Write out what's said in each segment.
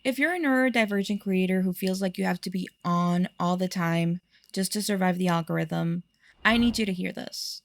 If you're a neurodivergent creator who feels like you have to be on all the time just to survive the algorithm, I need you to hear this.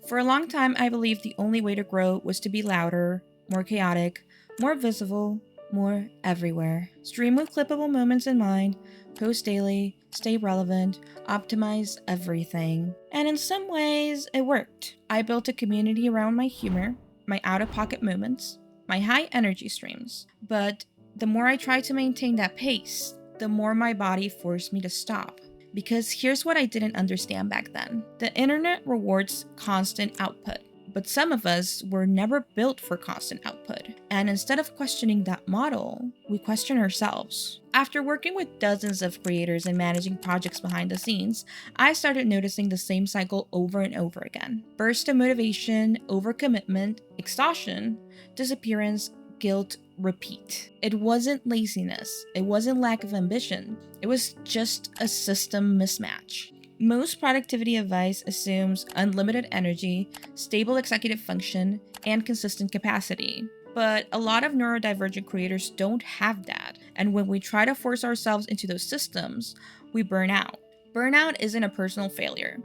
For a long time, I believed the only way to grow was to be louder, more chaotic, more visible, more everywhere. Stream with clippable moments in mind, post daily, stay relevant, optimize everything. And in some ways, it worked. I built a community around my humor, my out of pocket moments, my high energy streams. But the more I tried to maintain that pace, the more my body forced me to stop. Because here's what I didn't understand back then. The internet rewards constant output, but some of us were never built for constant output. And instead of questioning that model, we question ourselves. After working with dozens of creators and managing projects behind the scenes, I started noticing the same cycle over and over again. Burst of motivation, overcommitment, exhaustion, disappearance, guilt, repeat. It wasn't laziness, it wasn't lack of ambition, it was just a system mismatch. Most productivity advice assumes unlimited energy, stable executive function, and consistent capacity. But a lot of neurodivergent creators don't have that, and when we try to force ourselves into those systems, we burn out. Burnout isn't a personal failure,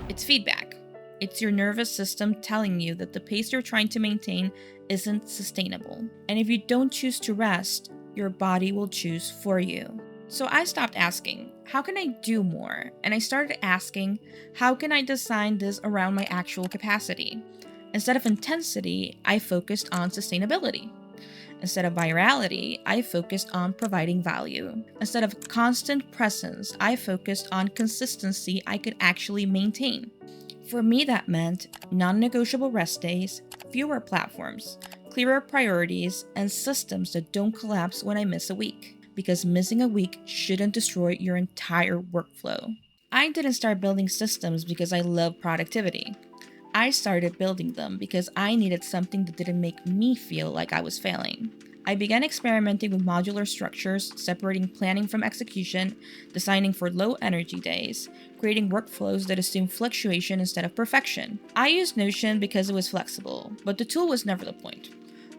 it's feedback. It's your nervous system telling you that the pace you're trying to maintain isn't sustainable. And if you don't choose to rest, your body will choose for you. So I stopped asking, how can I do more? And I started asking, how can I design this around my actual capacity? Instead of intensity, I focused on sustainability. Instead of virality, I focused on providing value. Instead of constant presence, I focused on consistency I could actually maintain. For me, that meant non-negotiable rest days, fewer platforms, clearer priorities, and systems that don't collapse when I miss a week. Because missing a week shouldn't destroy your entire workflow. I didn't start building systems because I love productivity. I started building them because I needed something that didn't make me feel like I was failing. I began experimenting with modular structures, separating planning from execution, designing for low energy days, creating workflows that assume fluctuation instead of perfection. I used Notion because it was flexible, but the tool was never the point.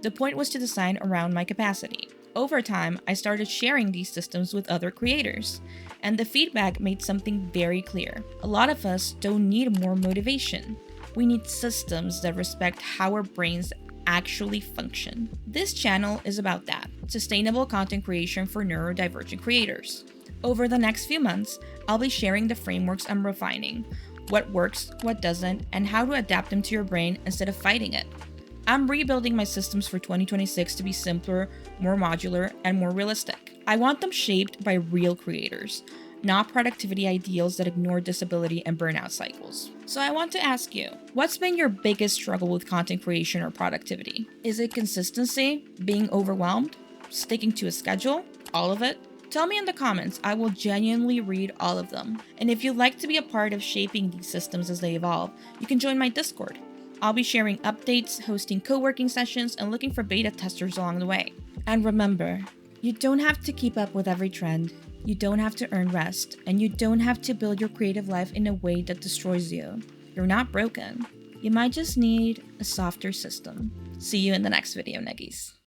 The point was to design around my capacity. Over time, I started sharing these systems with other creators, and the feedback made something very clear. A lot of us don't need more motivation. We need systems that respect how our brains actually function. This channel is about that, sustainable content creation for neurodivergent creators. Over the next few months, I'll be sharing the frameworks I'm refining, what works, what doesn't, and how to adapt them to your brain instead of fighting it. I'm rebuilding my systems for 2026 to be simpler, more modular, and more realistic. I want them shaped by real creators, not productivity ideals that ignore disability and burnout cycles. So I want to ask you, what's been your biggest struggle with content creation or productivity? Is it consistency, being overwhelmed, sticking to a schedule, all of it? Tell me in the comments, I will genuinely read all of them. And if you'd like to be a part of shaping these systems as they evolve, you can join my Discord. I'll be sharing updates, hosting co-working sessions, and looking for beta testers along the way. And remember, you don't have to keep up with every trend. You don't have to earn rest, and you don't have to build your creative life in a way that destroys you. You're not broken. You might just need a softer system. See you in the next video, Neggies.